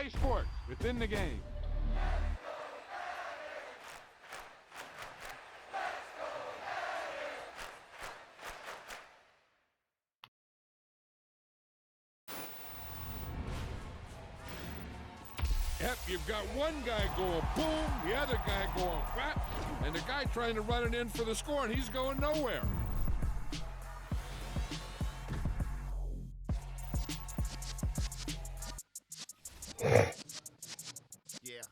EA Sports, within the game. Yep, you've got one guy going boom, the other guy going whap, and the guy trying to run it in for the score, and he's going nowhere. Yeah.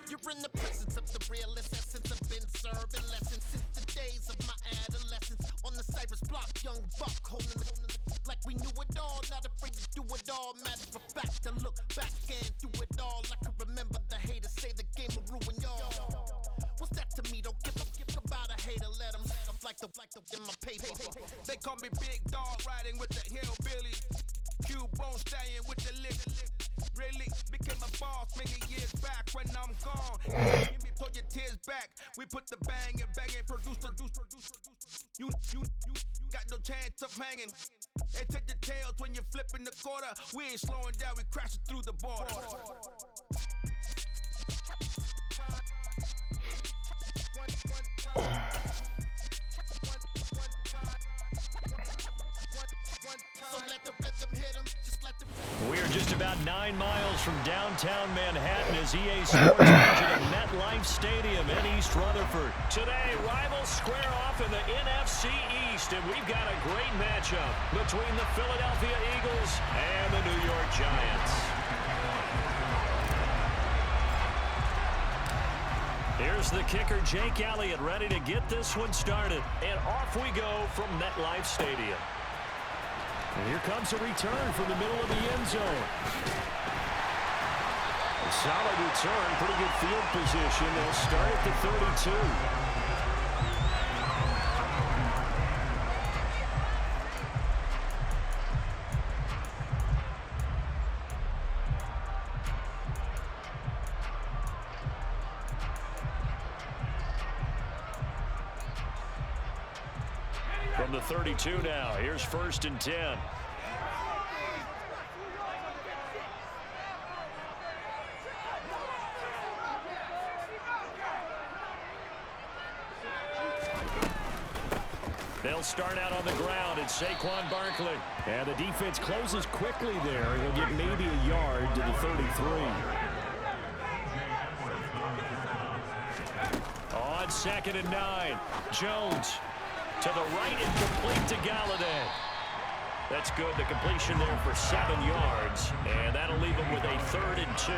You're in the presence of the realest essence. I've been serving lessons since the days of my adolescence. On the Cypress block, young buck holding the like we knew it all, not afraid to do it all. Matter of fact, to look back and do it all. I can remember the haters say the game will ruin y'all. What's that to me? Don't give about a hater. Let them like the in my paper. They call me Big Dog, riding with the hillbilly. Q-Bone stallion with the lick. Really became a boss many years back when I'm gone. Give me pull your tears back. We put the bang and produce. You got no chance of hanging. They take the tails when you're flipping the quarter. We ain't slowing down, we crashing through the border. We're just about 9 miles from downtown Manhattan as EA Sports watching at MetLife Stadium in East Rutherford. Today, rivals square off in the NFC East, and we've got a great matchup between the Philadelphia Eagles and the New York Giants. Here's the kicker, Jake Elliott, ready to get this one started. And off we go from MetLife Stadium. And here comes a return from the middle of the end zone. A solid return, pretty good field position. They'll start at the 32. From the 32 now, here's 1st and 10. They'll start out on the ground. It's Saquon Barkley. And the defense closes quickly there. He'll get maybe a yard to the 33. On 2nd and 9, Jones to the right and complete to Galladay. That's good. The completion there for 7 yards. And that'll leave him with a 3rd and 2.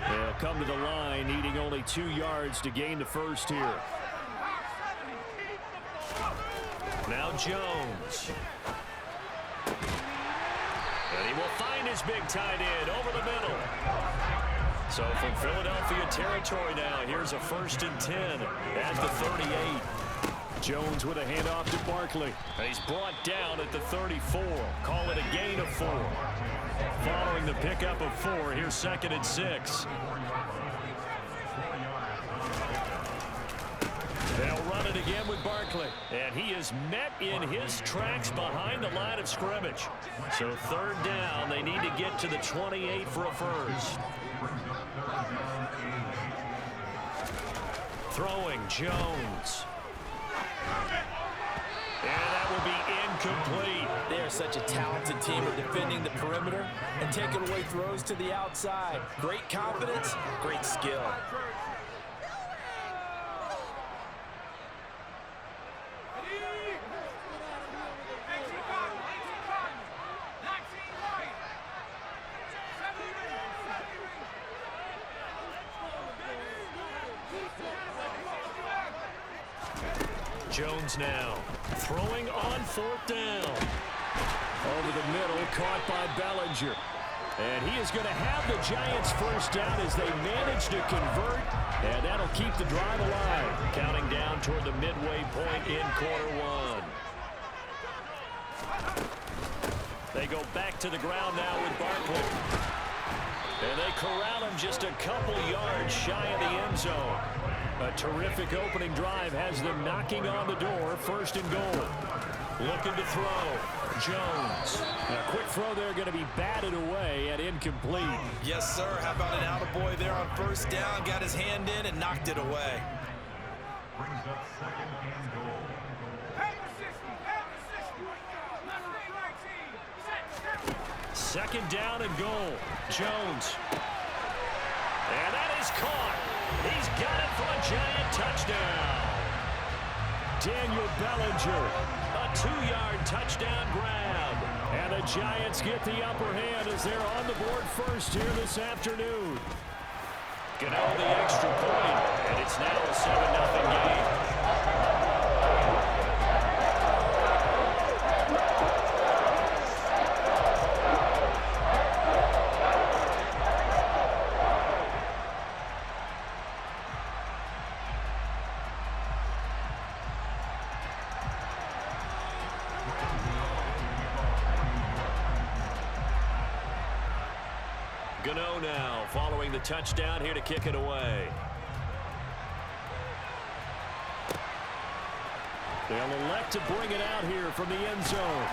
They'll come to the line, needing only 2 yards to gain the first here. Now Jones. And he will find his big tight end over the middle. So from Philadelphia territory now, here's a 1st and 10 at the 38. Jones with a handoff to Barkley. And he's brought down at the 34. Call it a gain of 4. Following the pickup of 4, here's 2nd and 6. They'll run it again with Barkley. And he is met in his tracks behind the line of scrimmage. So 3rd down, they need to get to the 28 for a first. Throwing Jones. And that will be incomplete. They are such a talented team at defending the perimeter and taking away throws to the outside. Great confidence, great skill. Jones now throwing on 4th down. Over the middle, caught by Bellinger. And he is going to have the Giants first down as they manage to convert, and that'll keep the drive alive. Counting down toward the midway point in quarter one. They go back to the ground now with Barkley. And they corral him just a couple yards shy of the end zone. A terrific opening drive has them knocking on the door, 1st and goal. Looking to throw. Jones. A quick throw there going to be batted away and incomplete. Yes, sir. How about an attaboy there on 1st down? Got his hand in and knocked it away. Brings up 2nd and goal. 2nd down and goal. Jones. And that is caught. He's got it for a Giant touchdown. Daniel Bellinger, a 2-yard touchdown grab. And the Giants get the upper hand as they're on the board first here this afternoon. Gano the extra point, and it's now a 7-0 game. Gano now following the touchdown here to kick it away. They'll elect to bring it out here from the end zone.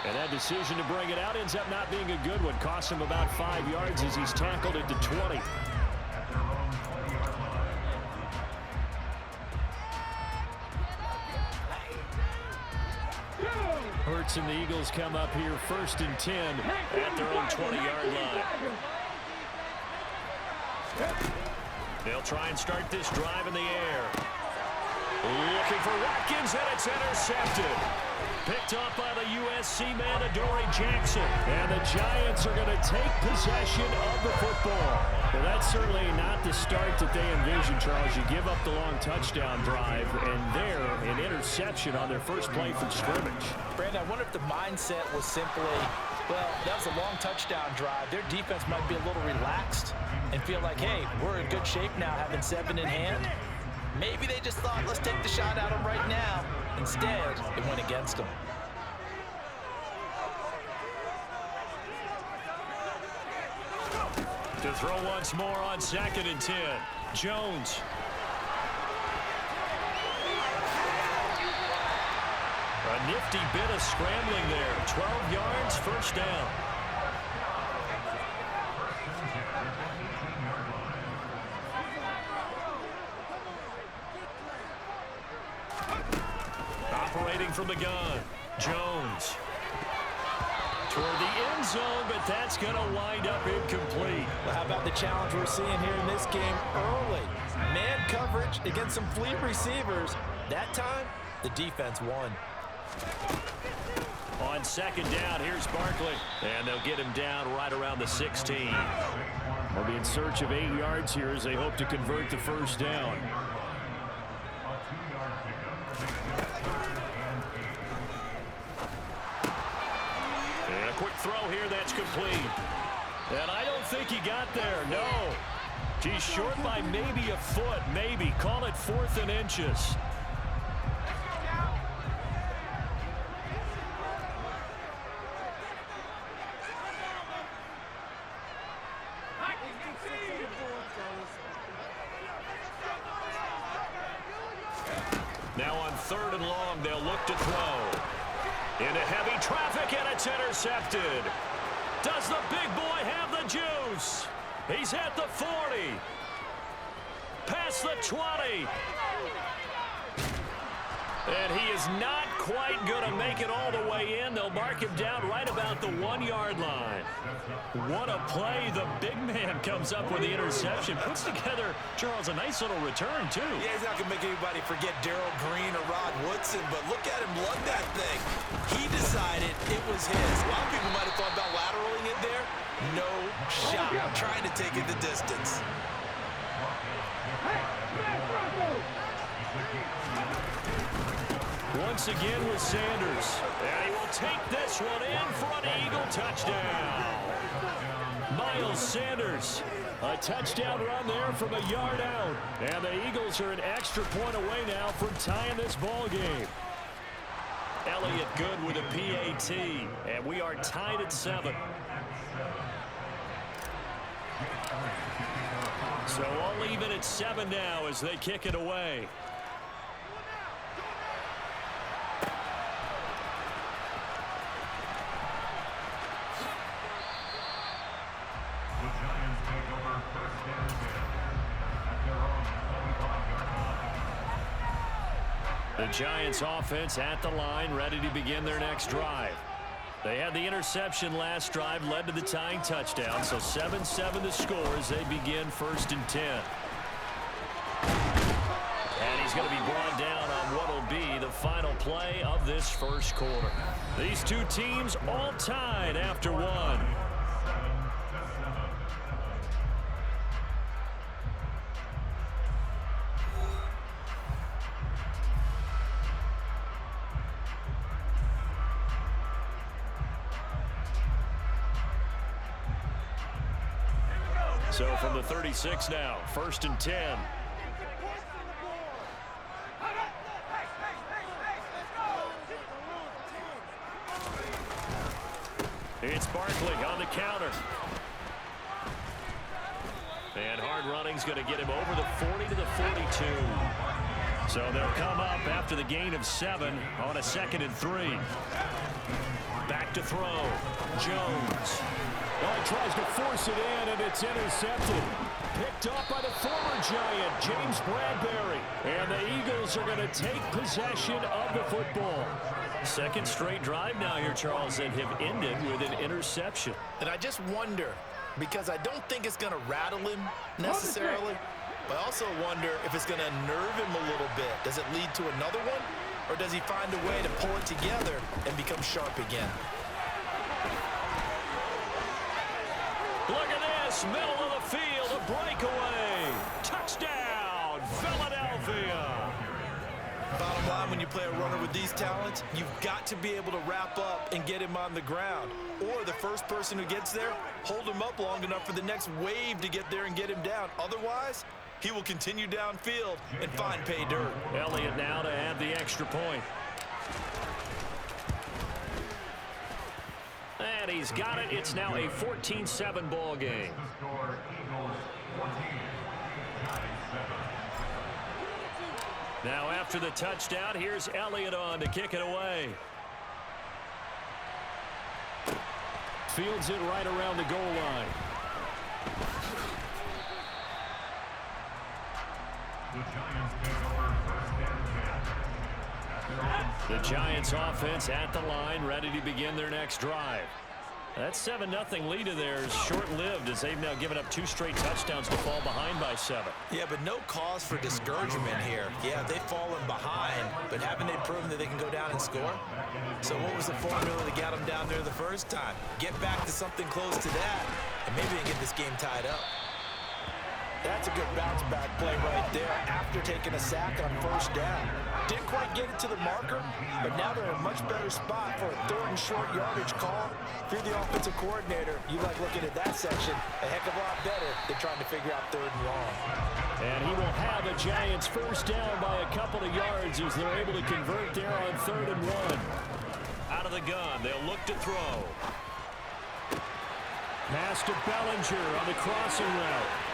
And that decision to bring it out ends up not being a good one. Costs him about 5 yards as he's tackled at the 20. Hurts and the Eagles come up here 1st and 10 at their own 20-yard line. They'll try and start this drive in the air. Looking for Watkins, and it's intercepted. Picked off by the USC man, Adoree Jackson. And the Giants are going to take possession of the football. Well, that's certainly not the start that they envisioned, Charles. You give up the long touchdown drive, and there, an interception on their first play from scrimmage. Brandon, I wonder if the mindset was simply, well, that was a long touchdown drive. Their defense might be a little relaxed and feel like, hey, we're in good shape now, having 7 in hand. Maybe they just thought, let's take the shot at them right now. Instead, it went against them. To throw once more on 2nd and 10. Jones. A nifty bit of scrambling there. 12 yards, 1st down. Operating from the gun. Jones. Toward the end zone, but that's going to wind up incomplete. Well, how about the challenge we're seeing here in this game early? Man coverage against some fleet receivers. That time, the defense won. On 2nd down, here's Barkley. And they'll get him down right around the 16. They'll be in search of 8 yards here as they hope to convert the 1st down. And a quick throw here that's complete. And I don't think he got there, no. He's short by maybe a foot, maybe. Call it 4th and inches. Now on 3rd and long, they'll look to throw. Into heavy traffic, and it's intercepted. Does the big boy have the juice? He's at the 40. Past the 20. And he is not quite going to make it all the way in. They'll mark him down right about the 1-yard line. What a play. The big man comes up with the interception. Puts together, Charles, a nice little return, too. Yeah, he's not going to make anybody forget Darrell Green or Rod Woodson, but look at him lug that thing. He decided it was his. A lot of people might have thought about lateraling it there. No shot. I'm trying to take it the distance. Once again with Sanders. And he will take this one in for an Eagle touchdown. Miles Sanders. A touchdown run there from a yard out. And the Eagles are an extra point away now from tying this ball game. Elliott good with a PAT. And we are tied at 7. So all even at 7 now as they kick it away. The Giants offense at the line, ready to begin their next drive. They had the interception last drive, led to the tying touchdown, so 7-7 the score as they begin 1st and 10. And he's going to be brought down on what will be the final play of this first quarter. These two teams all tied after 1. So from the 36 now, 1st and 10. It's Barkley on the counter. And hard running's going to get him over the 40 to the 42. So they'll come up after the gain of 7 on a 2nd and 3. Back to throw. Jones. Oh, he tries to force it in, and it's intercepted. Picked up by the former Giant, James Bradbury. And the Eagles are going to take possession of the football. Second straight drive now here, Charles, that have ended with an interception. And I just wonder, because I don't think it's going to rattle him necessarily, but I also wonder if it's going to unnerve him a little bit. Does it lead to another one, or does he find a way to pull it together and become sharp again? Look at this, middle of the field, a breakaway. Touchdown, Philadelphia. Bottom line, when you play a runner with these talents, you've got to be able to wrap up and get him on the ground. Or the first person who gets there, hold him up long enough for the next wave to get there and get him down. Otherwise, he will continue downfield and find pay dirt. Elliott now to add the extra point. And he's got it. It's now a 14-7 ball game. Now after the touchdown, here's Elliott on to kick it away. Fields it right around the goal line. The Giants offense at the line, ready to begin their next drive. That 7-0 lead of theirs short-lived as they've now given up 2 straight touchdowns to fall behind by 7. Yeah, but no cause for discouragement here. Yeah, they've fallen behind, but haven't they proven that they can go down and score? So what was the formula that got them down there the first time? Get back to something close to that, and maybe they get this game tied up. That's a good bounce-back play right there after taking a sack on first down. Didn't quite get it to the marker, but now they're in a much better spot for a 3rd and short yardage call. If you're the offensive coordinator, you like looking at that section a heck of a lot better than trying to figure out 3rd and long. And he will have a Giants first down by a couple of yards as they're able to convert there on 3rd and 1. Out of the gun, they'll look to throw. Pass to Bellinger on the crossing route.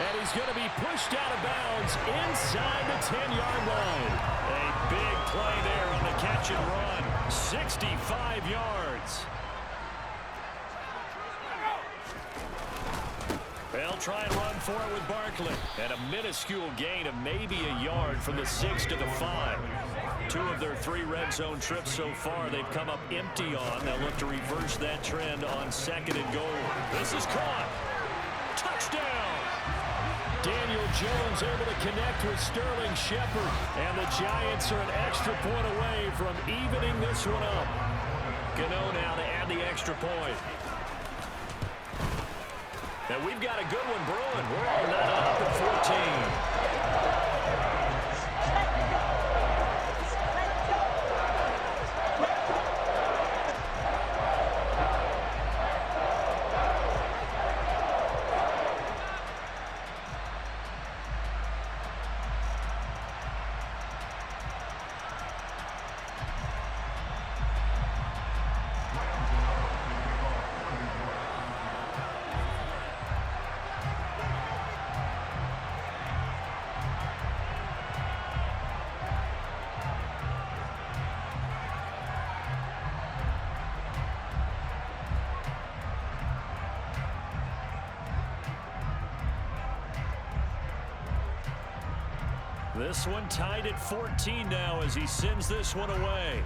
And he's going to be pushed out of bounds inside the 10-yard line. A big play there on the catch and run. 65 yards. They'll try and run for it with Barkley. And a minuscule gain of maybe a yard from the 6 to the 5. 2 of their 3 red zone trips so far they've come up empty on. They'll look to reverse that trend on 2nd and goal. This is caught. Touchdown. Daniel Jones able to connect with Sterling Shepard. And the Giants are an extra point away from evening this one up. Gano now to add the extra point. And we've got a good one brewing. We're all not up at 14. This one tied at 14 now as he sends this one away.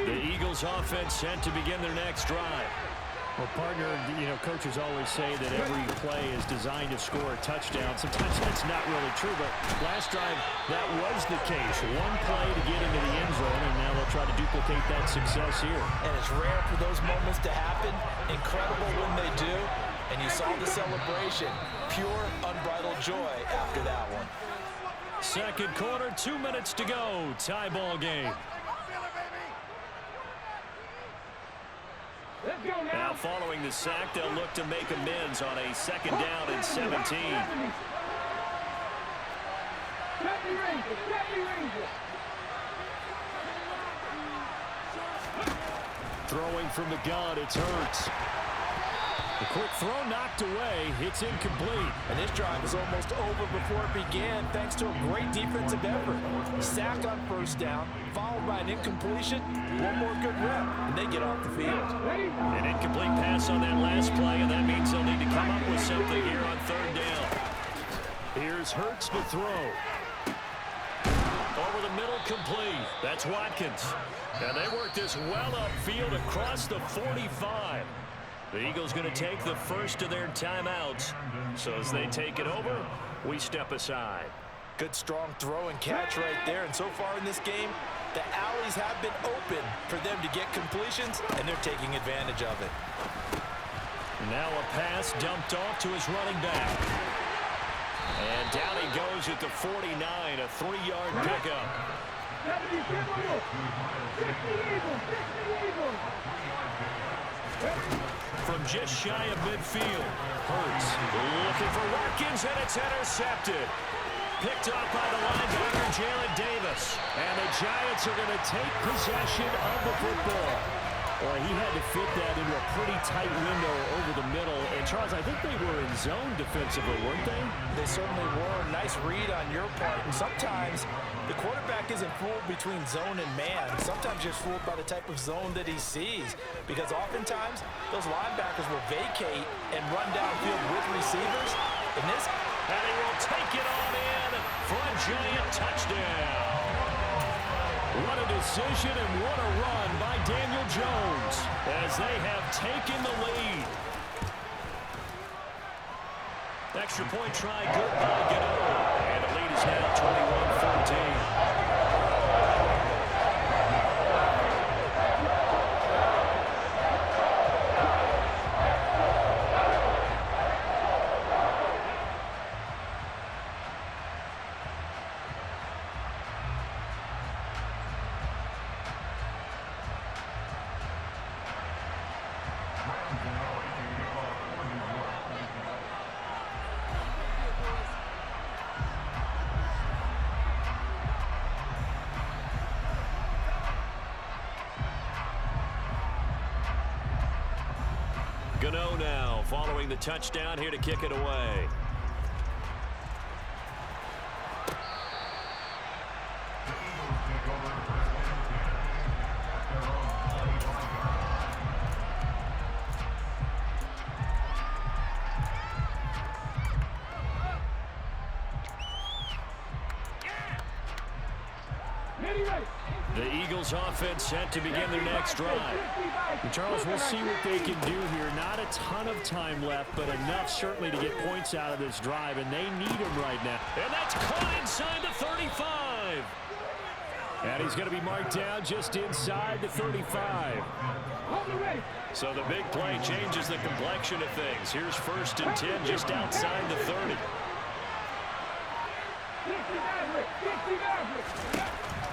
The Eagles offense set to begin their next drive. Well, partner, coaches always say that every play is designed to score a touchdown. Sometimes that's not really true, but last drive, that was the case. One play to get into the end zone, and now they'll try to duplicate that success here. And it's rare for those moments to happen. Incredible when they do. And you saw the celebration. Pure, unbridled joy after that one. Second quarter, 2 minutes to go. Tie ball game. Now following the sack, they'll look to make amends on a second down and 17. Throwing from the gun, it's Hurts. The quick throw knocked away. It's incomplete. And this drive is almost over before it began thanks to a great defensive effort. Sack on first down, followed by an incompletion. One more good rep, and they get off the field. An incomplete pass on that last play, and that means they'll need to come up with something here on third down. Here's Hurts to throw. Over the middle, complete. That's Watkins. And they work this well upfield across the 45. The Eagles going to take the first of their timeouts. So as they take it over, we step aside. Good strong throw and catch right there. And so far in this game, the alleys have been open for them to get completions, and they're taking advantage of it. Now a pass dumped off to his running back. And down he goes at the 49, a 3-yard pickup. From just shy of midfield, Hurts looking for Watkins, and it's intercepted. Picked up by the linebacker, Jalen Davis. And the Giants are going to take possession of the football. Well, he had to fit that into a pretty tight window over the middle. And, Charles, I think they were in zone defensively, weren't they? They certainly were. Nice read on your part. And sometimes the quarterback isn't fooled between zone and man. Sometimes you're fooled by the type of zone that he sees. Because oftentimes, those linebackers will vacate and run downfield with receivers. In this, and he will take it on in for a Giant touchdown. What a decision and what a run by Daniel Jones as they have taken the lead. Extra point try good by Gano. And the lead is now 21-14. Gano now following the touchdown here to kick it away. The Eagles offense set to begin their next drive. And Charles, we'll see what they can do here. Not a ton of time left, but enough certainly to get points out of this drive, and they need them right now. And that's caught inside the 35. And he's going to be marked down just inside the 35. So the big play changes the complexion of things. Here's 1st and 10 just outside the 30.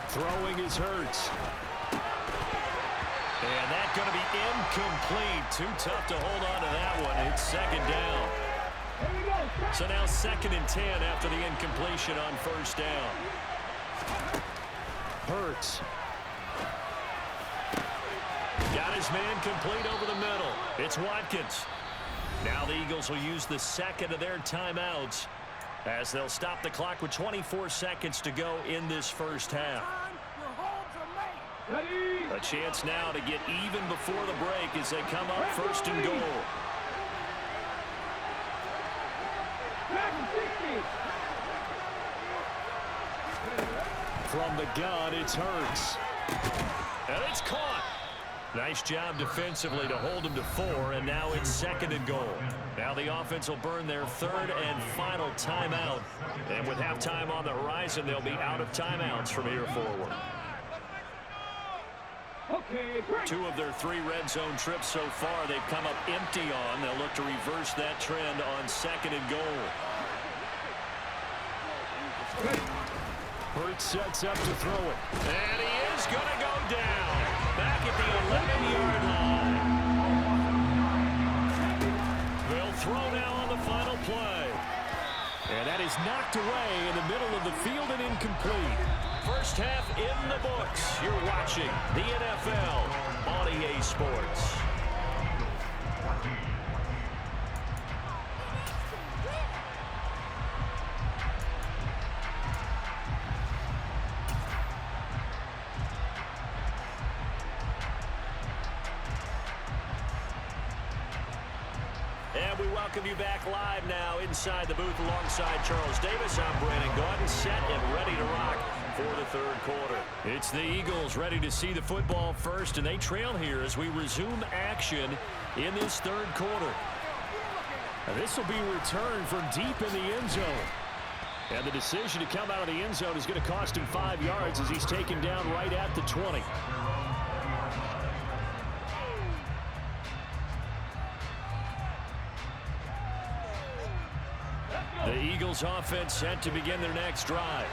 Throwing is Hurts. And that's going to be incomplete. Too tough to hold on to that one. It's second down. So now 2nd and 10 after the incompletion on 1st down. Hurts. Got his man complete over the middle. It's Watkins. Now the Eagles will use the second of their timeouts as they'll stop the clock with 24 seconds to go in this first half. A chance now to get even before the break as they come up first and goal. From the gun, it's Hurts. And it's caught. Nice job defensively to hold him to 4, and now it's second and goal. Now the offense will burn their third and final timeout. And with halftime on the horizon, they'll be out of timeouts from here forward. 2 of their 3 red zone trips so far they've come up empty on. They'll look to reverse that trend on second and goal. Hurts sets up to throw it. And he is going to go down. Back at the 11-yard line. They'll throw now on the final play. And that is knocked away in the middle of the field and incomplete. First half in the books. You're watching the NFL on EA Sports. And we welcome you back live now inside the booth alongside Charles Davis. I'm Brandon Gaudin, set and ready to rock for the third quarter. It's the Eagles ready to see the football first, and they trail here as we resume action in this third quarter. This will be returned from deep in the end zone. And the decision to come out of the end zone is going to cost him 5 yards as he's taken down right at the 20. The Eagles offense set to begin their next drive.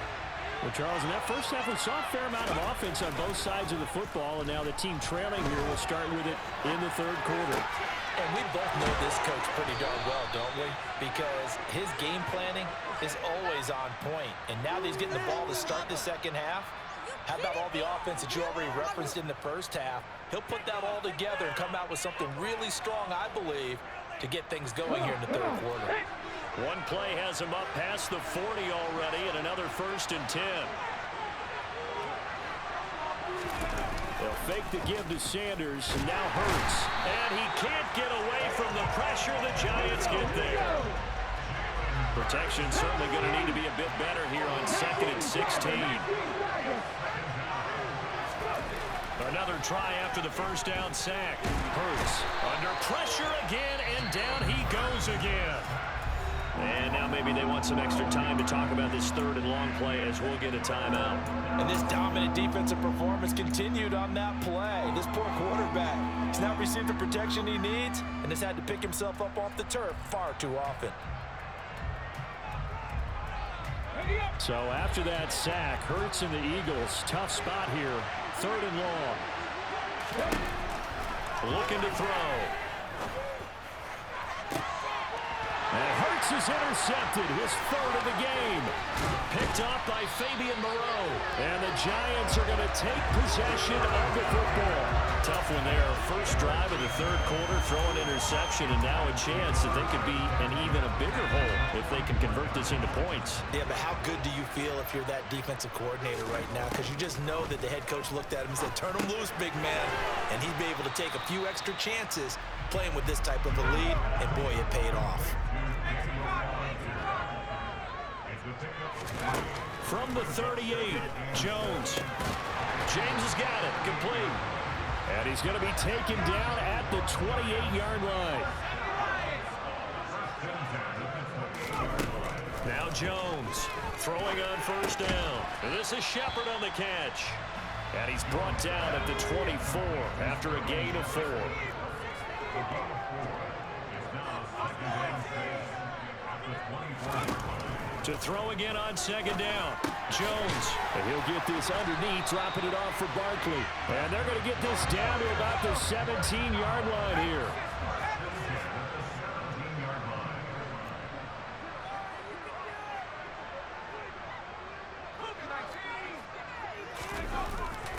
Well, Charles, in that first half, we saw a fair amount of offense on both sides of the football, and now the team trailing here will start with it in the third quarter. And we both know this coach pretty darn well, don't we? Because his game planning is always on point. And now that he's getting the ball to start the second half, how about all the offense that you already referenced in the first half? He'll put that all together and come out with something really strong, I believe, to get things going here in the third quarter. One play has him up past the 40 already, and another first and 10. They'll fake the give to Sanders, and now Hurts. And he can't get away from the pressure. The Giants get there. Protection certainly going to need to be a bit better here on second and 16. Another try after the first down sack. Hurts under pressure again, and down he goes again. And now maybe they want some extra time to talk about this third and long play as we'll get a timeout. And this dominant defensive performance continued on that play. This poor quarterback has not received the protection he needs and has had to pick himself up off the turf far too often. So after that sack, Hurts and the Eagles, tough spot here. Third and long. Looking to throw. And Hurts is intercepted, his third of the game. Picked off by Fabian Moreau. And the Giants are going to take possession of the football. Tough one there. First drive of the third quarter, throw an interception, and now a chance that they could be an even a bigger hole if they can convert this into points. Yeah, but how good do you feel if you're that defensive coordinator right now? Because you just know that the head coach looked at him and said, turn him loose, big man. And he'd be able to take a few extra chances playing with this type of a lead, and boy, it paid off. From the 38, Jones. James has got it, complete. And he's going to be taken down at the 28-yard line. Now Jones throwing on first down. And this is Shepard on the catch. And he's brought down at the 24 after a gain of 4. To throw again on second down. Jones. And he'll get this underneath, dropping it off for Barkley. And they're going to get this down to about the 17-yard line here.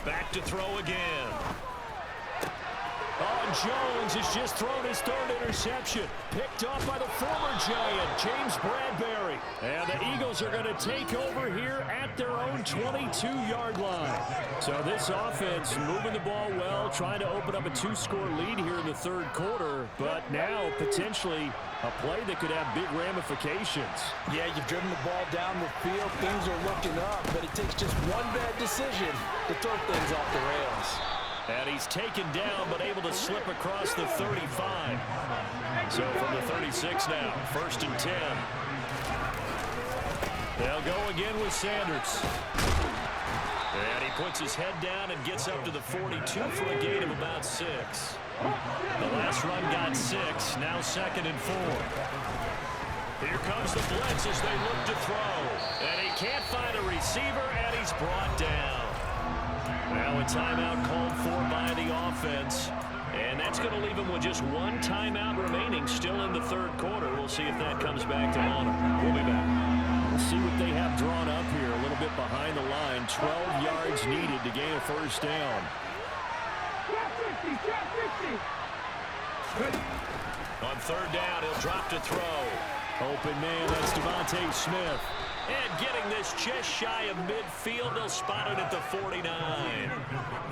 Back to throw again. Oh, Jones has just thrown his third interception. Picked up by the former Giant, James Bradbury. And the Eagles are going to take over here at their own 22-yard line. So this offense moving the ball well, trying to open up a 2-score lead here in the third quarter. But now potentially a play that could have big ramifications. Yeah, you've driven the ball down the field. Things are looking up, but it takes just one bad decision to throw things off the rails. And he's taken down, but able to slip across the 35. So from the 36 now, 1st and 10. They'll go again with Sanders. And he puts his head down and gets up to the 42 for a gain of about 6. The last run got 6, now 2nd and 4. Here comes the blitz as they look to throw. And he can't find a receiver, and he's brought down. Now a timeout called for by the offense. And that's going to leave him with just one timeout remaining still in the third quarter. We'll see if that comes back to honor. We'll be back. We'll see what they have drawn up here. A little bit behind the line. 12 yards needed to gain a first down. On 3rd down, he'll drop to throw. Open man, that's Devontae Smith. And getting this just shy of midfield, they'll spot it at the 49.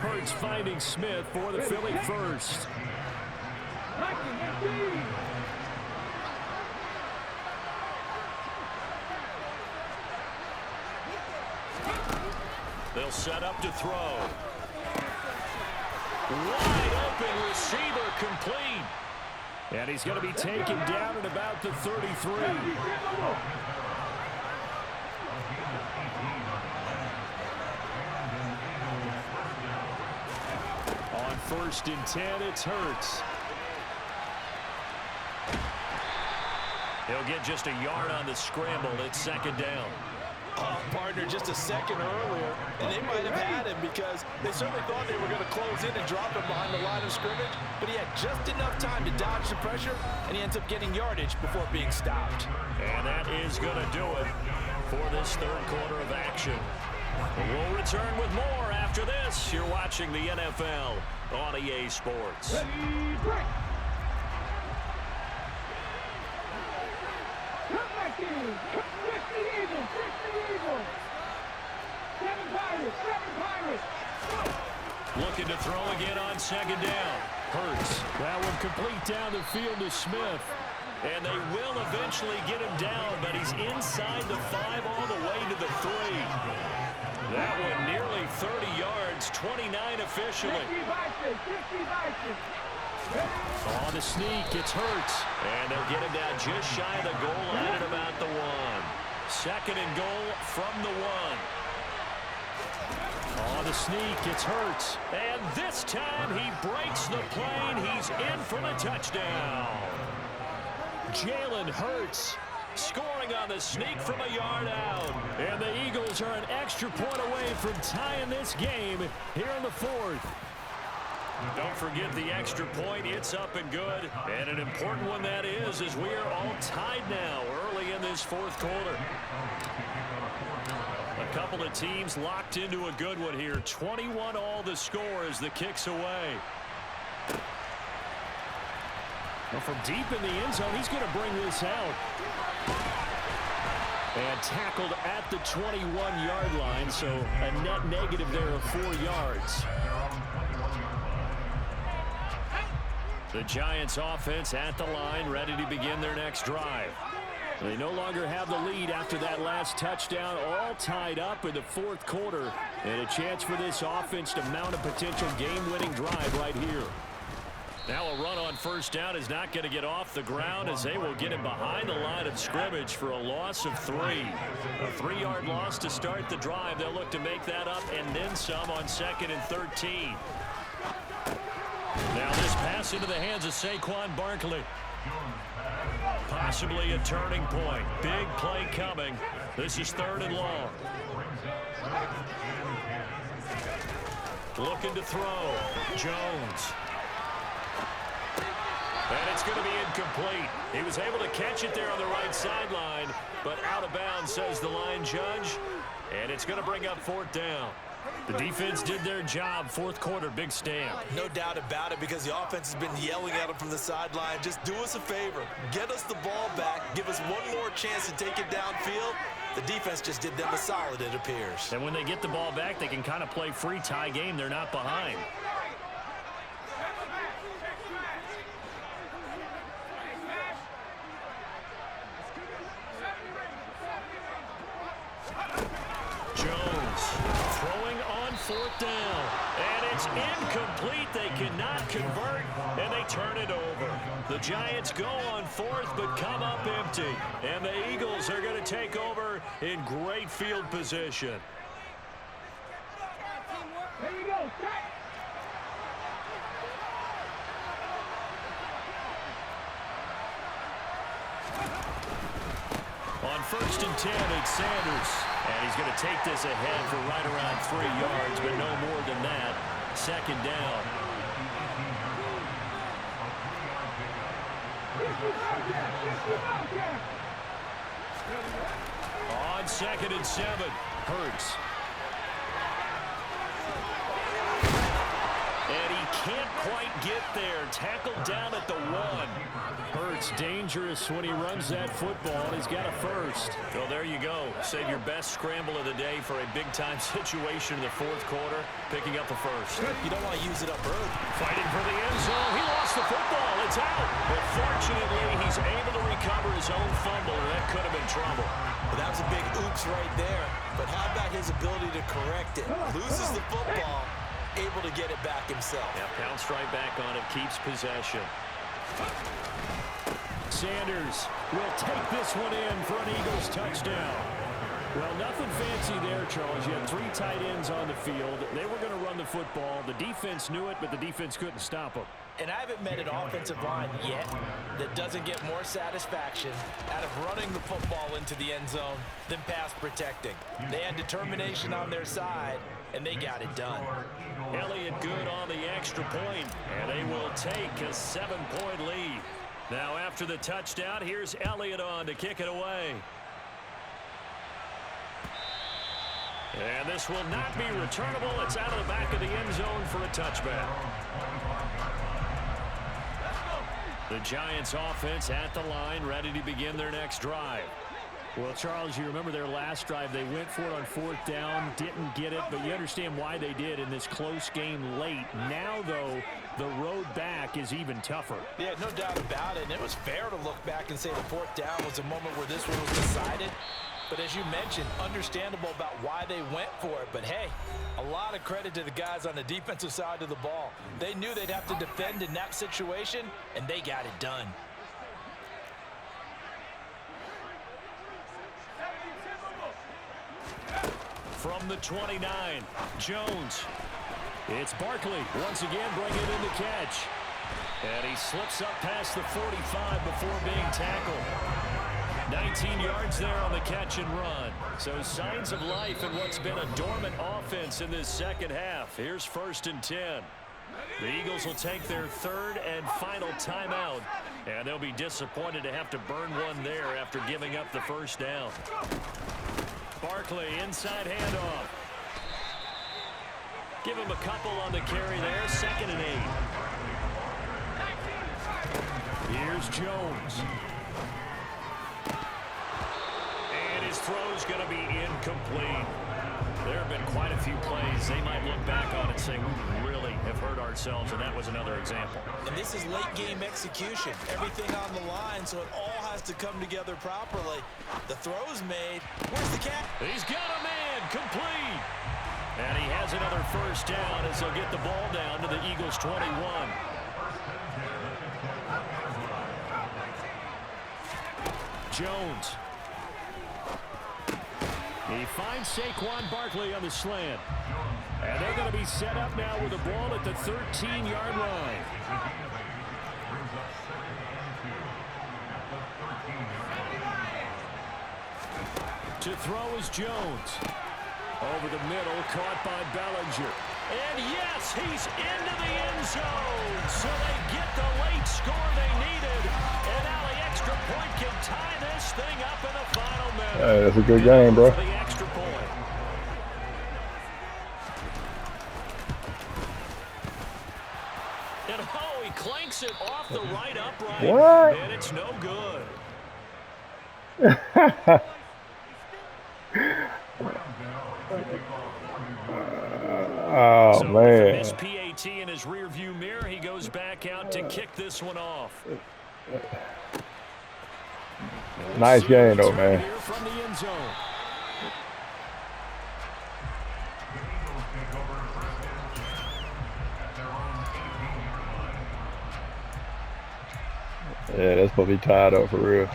Hurts finding Smith for the Philly first. They'll set up to throw. Wide open receiver complete. And he's going to be taken down at about the 33. On 1st and 10, it's Hurts. He'll get just a yard on the scramble. It's 2nd down. Partner, just a second earlier, and they might have had him because they certainly thought they were going to close in and drop him behind the line of scrimmage, but he had just enough time to dodge the pressure, and he ends up getting yardage before being stopped. And that is going to do it for this third quarter of action. We'll return with more after this. You're watching the NFL on EA Sports. Looking to throw again on 2nd down. Hurts. That one complete down the field to Smith. And they will eventually get him down, but he's inside the 5 all the way to the 3. That one nearly 30 yards, 29 officially. On the sneak, it's Hurts. And they'll get him down just shy of the goal line at about the 1. 2nd and goal from the 1. On the sneak, it's Hurts. And this time he breaks the plane. He's in for the touchdown. Jalen Hurts scoring on the sneak from a yard out. And the Eagles are an extra point away from tying this game here in the 4th. Don't forget the extra point. It's up and good. And an important one that is, as we are all tied now early in this 4th quarter. A couple of teams locked into a good one here. 21 all the score as the kick's away. Well, from deep in the end zone, he's going to bring this out. And tackled at the 21-yard line, so a net negative there of 4 yards. The Giants offense at the line, ready to begin their next drive. They no longer have the lead after that last touchdown, all tied up in the 4th quarter. And a chance for this offense to mount a potential game-winning drive right here. Now a run on 1st down is not going to get off the ground as they will get him behind the line of scrimmage for a loss of 3. A 3-yard loss to start the drive. They'll look to make that up and then some on 2nd and 13. Now this pass into the hands of Saquon Barkley. Possibly a turning point. Big play coming. This is 3rd and long. Looking to throw. Jones. And it's going to be incomplete. He was able to catch it there on the right sideline, but out of bounds, says the line judge. And it's going to bring up 4th down. The defense did their job. Fourth quarter, big stand. No doubt about it, because the offense has been yelling at them from the sideline. Just do us a favor. Get us the ball back. Give us one more chance to take it downfield. The defense just did them a solid, it appears. And when they get the ball back, they can kind of play free tie game. They're not behind. Jones throwing on fourth down. And it's incomplete. They cannot convert, and they turn it over. The Giants go on fourth, but come up empty. And the Eagles are going to take over in great field position. There you go. On first and 10, it's Sanders. And he's going to take this ahead for right around 3 yards, but no more than that. Second down. On second and 7, Hurts. And he can't quite get there. Tackled down at the 1. Hurts dangerous when he runs that football. He's got a first. Well, there you go. Save your best scramble of the day for a big-time situation in the fourth quarter, picking up the first. You don't want to use it up early. Fighting for the end zone. He lost the football. It's out. But fortunately, he's able to recover his own fumble, and that could have been trouble. Well, that was a big oops right there. But how about his ability to correct it? Loses the football, able to get it back himself. Yeah, pounced right back on it, keeps possession. Sanders will take this one in for an Eagles touchdown. Well, nothing fancy there, Charles. You had 3 tight ends on the field. They were going to run the football. The defense knew it, but the defense couldn't stop them. And I haven't met an offensive line yet that doesn't get more satisfaction out of running the football into the end zone than pass protecting. They had determination on their side, and they got it done. Elliott good on the extra point, and they will take a 7-point lead. Now after the touchdown, here's Elliott on to kick it away. And this will not be returnable. It's out of the back of the end zone for a touchback. The Giants offense at the line, ready to begin their next drive. Well, Charles, you remember their last drive. They went for it on fourth down, didn't get it, but you understand why they did in this close game late. Now, though, the road back is even tougher. Yeah, no doubt about it. And it was fair to look back and say the fourth down was a moment where this one was decided. But as you mentioned, understandable about why they went for it. But, hey, a lot of credit to the guys on the defensive side of the ball. They knew they'd have to defend in that situation, and they got it done. From the 29, Jones. It's Barkley once again bringing in the catch. And he slips up past the 45 before being tackled. 19 yards there on the catch and run. So signs of life in what's been a dormant offense in this second half. Here's first and 10. The Eagles will take their third and final timeout. And they'll be disappointed to have to burn one there after giving up the first down. Barkley, inside handoff. Give him a couple on the carry there. Second and 8. Here's Jones. And his throw's going to be incomplete. There have been quite a few plays they might look back on and say, we really have hurt ourselves, and that was another example. And this is late game execution. Everything on the line, so it all has to come together properly. The throw's made. Where's the cat? He's got a man, complete. And he has another first down as they'll get the ball down to the Eagles' 21. Jones. He finds Saquon Barkley on the slant. And they're going to be set up now with the ball at the 13-yard line. To throw is Jones. Over the middle, caught by Bellinger. And yes, he's into the end zone. So they get the late score they needed. And now the extra point can tie this thing up in the final minute. Hey, that's a good game, bro. The extra point. off the right upright. What? And it's no good. Oh, so man. with this PAT in his rearview mirror, he goes back out to kick this one off. Nice game, though, man. Here from the end zone. Yeah, that's supposed to be tied up for real.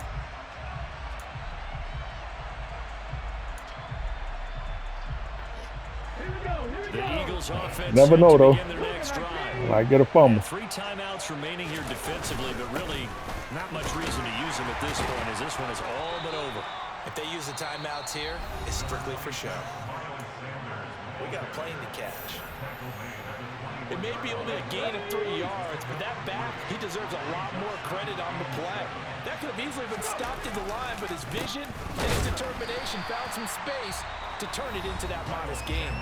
The Eagles offense Never know, though. begin their next drive. Might get a fumble. 3 timeouts remaining here defensively, but really not much reason to use them at this point, as this one is all but over. If they use the timeouts here, it's strictly for show. We got a plane to catch. It may be only a gain of 3 yards, but that back, he deserves a lot more credit on the play. That could have easily been stopped at the line, but his vision and his determination found some space to turn it into that modest gain.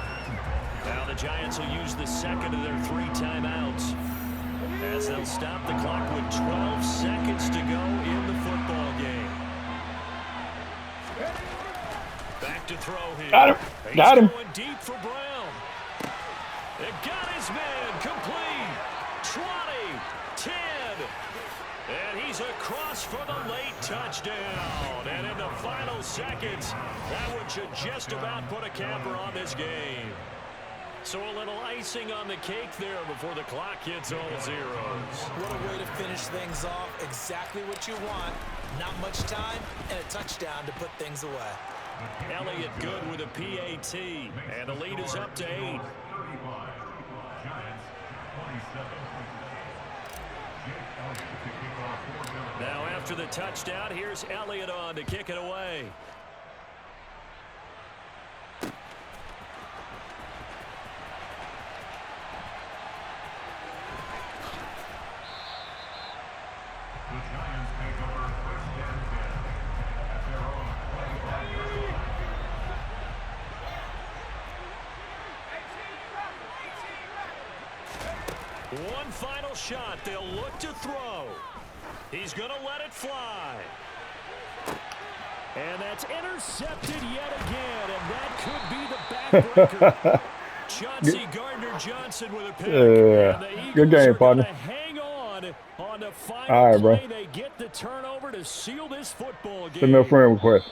Now the Giants will use the second of their 3 timeouts, as they'll stop the clock with 12 seconds to go in the football game. Back to throw here. Got him. He's Got him. Going deep for Brown. It got his man complete. 20, 10. And he's across for the late touchdown. And in the final seconds, that one should just about put a capper on this game. So a little icing on the cake there before the clock hits all zeros. What a way to finish things off. Exactly what you want. Not much time and a touchdown to put things away. Elliott good with a PAT. And the lead is up to 8. Now after the touchdown, here's Elliott on to kick it away. The Giants take over 1st and 10 at their own 25-yard line. One final shot. They'll look to throw. He's going to let it fly. And that's intercepted yet again. And that could be the backbreaker. Chauncey Gardner-Johnson with a pick. Yeah. Good game, partner. Hang on the final all right, bro. play. They get the turnover to seal this football game. Send me a friend request.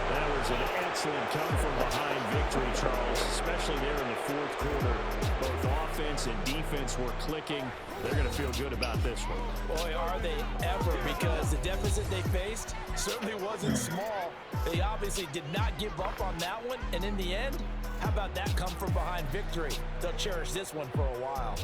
That was an excellent come from behind victory, Charles, especially there in the 4th quarter. Both offense and defense were clicking. They're going to feel good about this one. Boy, are they ever, because the deficit they faced certainly wasn't small. They obviously did not give up on that one, and in the end, how about that come from behind victory? They'll cherish this one for a while.